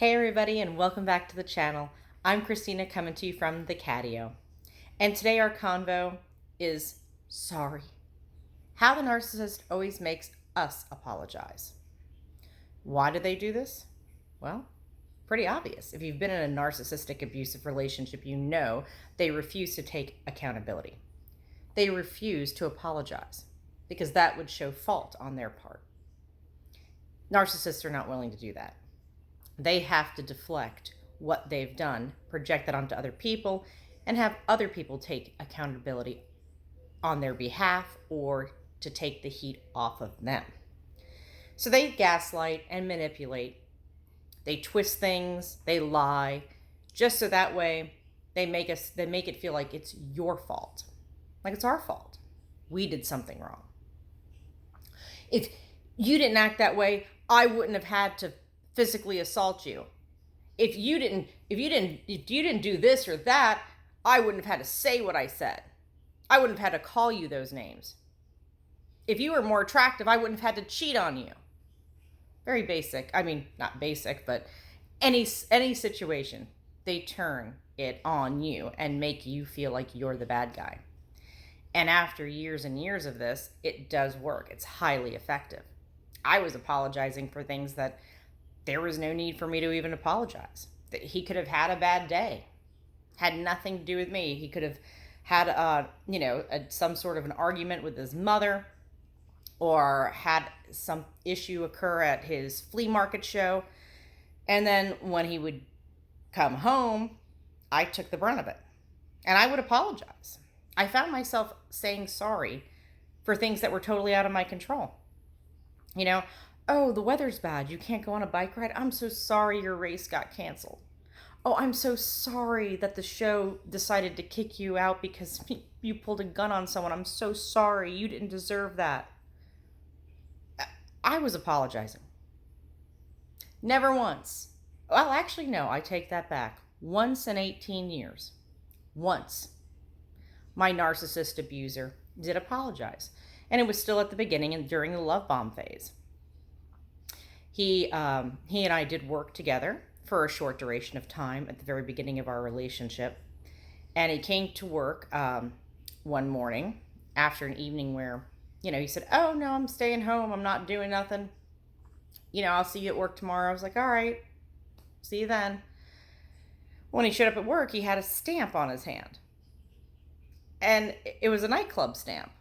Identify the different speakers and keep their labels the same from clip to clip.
Speaker 1: Hey everybody, and welcome back to the channel. I'm Christina, coming to you from the Catio. And today our convo is sorry. How the narcissist always makes us apologize. Why do they do this? Well, pretty obvious. If you've been in a narcissistic abusive relationship, you know they refuse to take accountability. They refuse to apologize because that would show fault on their part. Narcissists are not willing to do that. They have to deflect what they've done, project that onto other people, and have other people take accountability on their behalf or to take the heat off of them. So they gaslight and manipulate. They twist things, they lie, just so that way they make it feel like it's your fault. Like it's our fault. We did something wrong. If you didn't act that way, I wouldn't have had to physically assault you. If you didn't do this or that, I wouldn't have had to say what I said. I wouldn't have had to call you those names. If you were more attractive, I wouldn't have had to cheat on you. Very basic. I mean, not basic, but any situation, they turn it on you and make you feel like you're the bad guy. And after years and years of this, it does work. It's highly effective. I was apologizing for things that there was no need for me to even apologize. That he could have had a bad day, had nothing to do with me. He could have had some sort of an argument with his mother, or had some issue occur at his flea market show, and then when he would come home, I took the brunt of it, and I would apologize. I found myself saying sorry for things that were totally out of my control. Oh, the weather's bad. You can't go on a bike ride. I'm so sorry your race got canceled. Oh, I'm so sorry that the show decided to kick you out because you pulled a gun on someone. I'm so sorry. You didn't deserve that. I was apologizing. Never once. Well, actually, no, I take that back. Once in 18 years. Once. My narcissist abuser did apologize. And it was still at the beginning and during the love bomb phase. He and I did work together for a short duration of time at the very beginning of our relationship. And he came to work one morning after an evening where, he said, oh, no, I'm staying home. I'm not doing nothing. I'll see you at work tomorrow. I was like, all right, see you then. When he showed up at work, he had a stamp on his hand. And it was a nightclub stamp.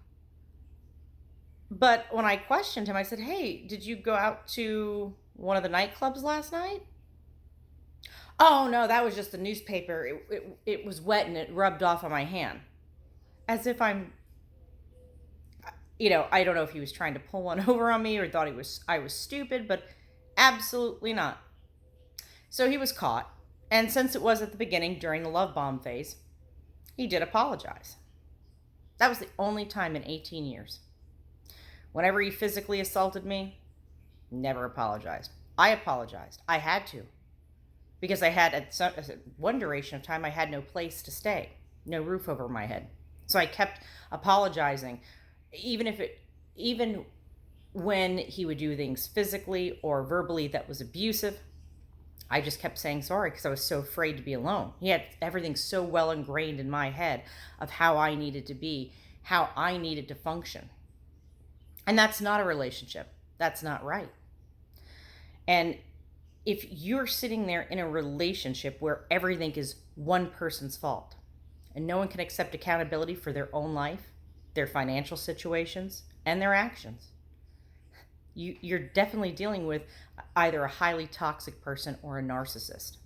Speaker 1: But when I questioned him, I said, hey, did you go out to one of the nightclubs last night? Oh, no, that was just the newspaper. It was wet and it rubbed off on my hand. As if I don't know if he was trying to pull one over on me or thought I was stupid, but absolutely not. So he was caught. And since it was at the beginning during the love bomb phase, he did apologize. That was the only time in 18 years. Whenever he physically assaulted me, never apologized. I apologized. I had to. Because I had, at one duration of time, I had no place to stay. No roof over my head. So I kept apologizing. Even when he would do things physically or verbally that was abusive, I just kept saying sorry because I was so afraid to be alone. He had everything so well ingrained in my head of how I needed to be, how I needed to function. And that's not a relationship. That's not right. And if you're sitting there in a relationship where everything is one person's fault and no one can accept accountability for their own life, their financial situations, and their actions, you're definitely dealing with either a highly toxic person or a narcissist.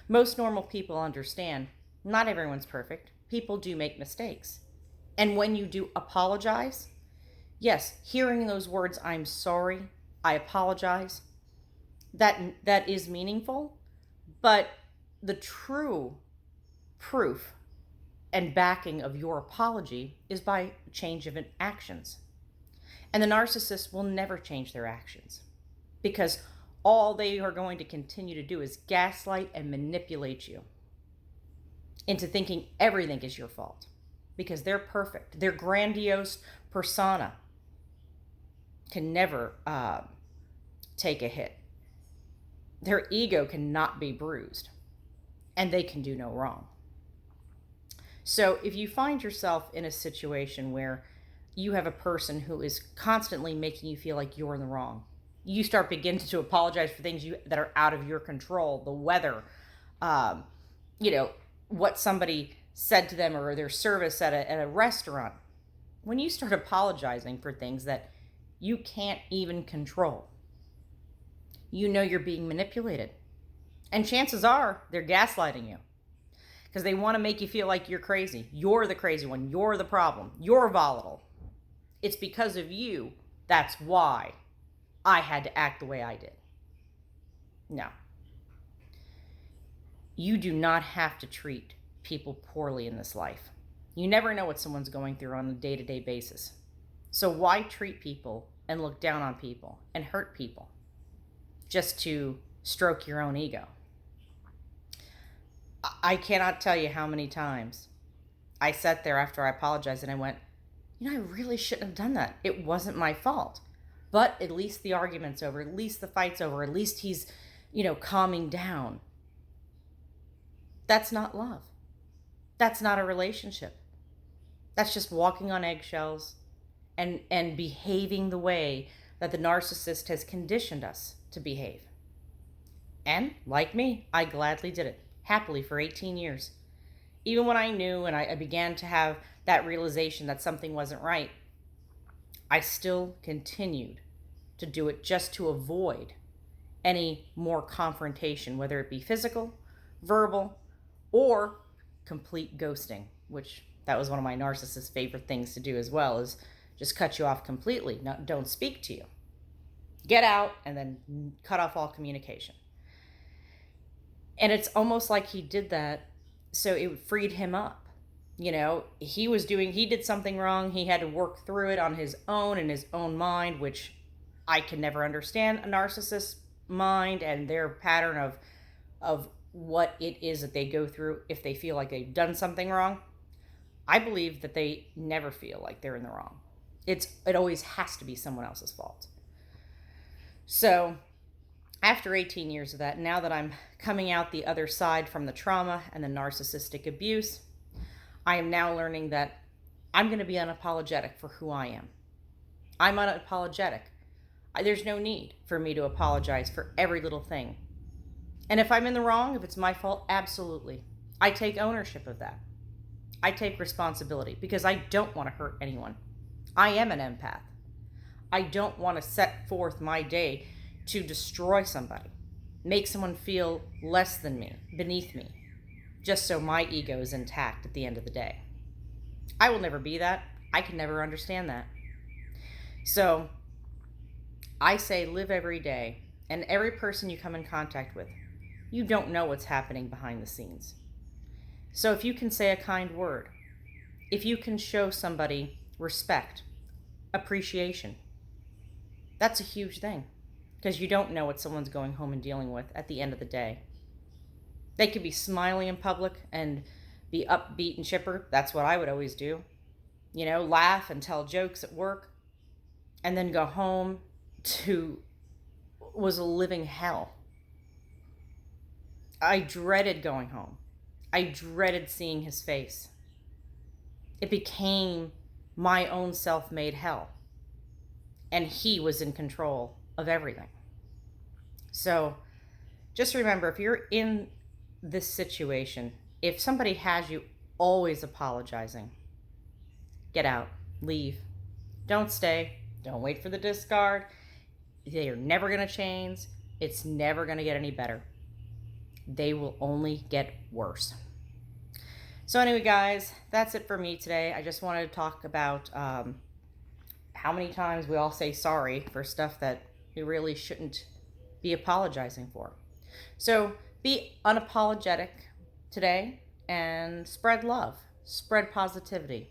Speaker 1: Most normal people understand not everyone's perfect. People do make mistakes. And when you do apologize, yes, hearing those words, I'm sorry, I apologize, that is meaningful, but the true proof and backing of your apology is by change of actions. And the narcissist will never change their actions because all they are going to continue to do is gaslight and manipulate you into thinking everything is your fault because they're perfect. Their grandiose persona can never take a hit. Their ego cannot be bruised, and they can do no wrong. So if you find yourself in a situation where you have a person who is constantly making you feel like you're in the wrong, you start beginning to apologize for things that are out of your control, the weather, um, what somebody said to them, or their service at a restaurant. When you start apologizing for things that you can't even control, you're being manipulated. And chances are they're gaslighting you because they want to make you feel like you're crazy. You're the crazy one. You're the problem. You're volatile. It's because of you. That's why I had to act the way I did. No. You do not have to treat people poorly in this life. You never know what someone's going through on a day-to-day basis. So why treat people and look down on people and hurt people just to stroke your own ego? I cannot tell you how many times I sat there after I apologized and I went, I really shouldn't have done that. It wasn't my fault. But at least the argument's over. At least the fight's over. At least he's, calming down. That's not love. That's not a relationship. That's just walking on eggshells and behaving the way that the narcissist has conditioned us to behave. And like me, I gladly did it, happily for 18 years. Even when I knew and I began to have that realization that something wasn't right, I still continued to do it just to avoid any more confrontation, whether it be physical, verbal, or complete ghosting, which that was one of my narcissist's favorite things to do as well, is just cut you off completely. Don't speak to you. Get out and then cut off all communication. And it's almost like he did that so it freed him up. He did something wrong. He had to work through it on his own, in his own mind, which I can never understand a narcissist's mind and their pattern of what it is that they go through if they feel like they've done something wrong. I believe that they never feel like they're in the wrong. It always has to be someone else's fault. So after 18 years of that, now that I'm coming out the other side from the trauma and the narcissistic abuse, I am now learning that I'm going to be unapologetic for who I am. I'm unapologetic. There's no need for me to apologize for every little thing. And if I'm in the wrong, if it's my fault, absolutely. I take ownership of that. I take responsibility because I don't want to hurt anyone. I am an empath. I don't want to set forth my day to destroy somebody, make someone feel less than me, beneath me, just so my ego is intact at the end of the day. I will never be that. I can never understand that. So I say live every day, and every person you come in contact with, you don't know what's happening behind the scenes. So if you can say a kind word, if you can show somebody respect, appreciation, that's a huge thing, because you don't know what someone's going home and dealing with at the end of the day. They could be smiling in public and be upbeat and chipper. That's what I would always do. Laugh and tell jokes at work, and then go home to was a living hell. I dreaded going home. I dreaded seeing his face. It became my own self-made hell. And he was in control of everything. So just remember, if you're in this situation, if somebody has you always apologizing, get out, leave. Don't stay. Don't wait for the discard. They are never going to change. It's never going to get any better. They will only get worse. So anyway, guys, that's it for me today. I just wanted to talk about how many times we all say sorry for stuff that we really shouldn't be apologizing for. So be unapologetic today and spread love, spread positivity,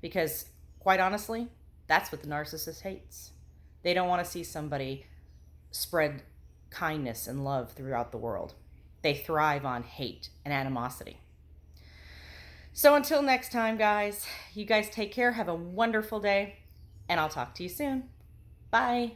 Speaker 1: because quite honestly, that's what the narcissist hates. They don't want to see somebody spread kindness and love throughout the world. They thrive on hate and animosity. So until next time, guys, you guys take care. Have a wonderful day, and I'll talk to you soon. Bye.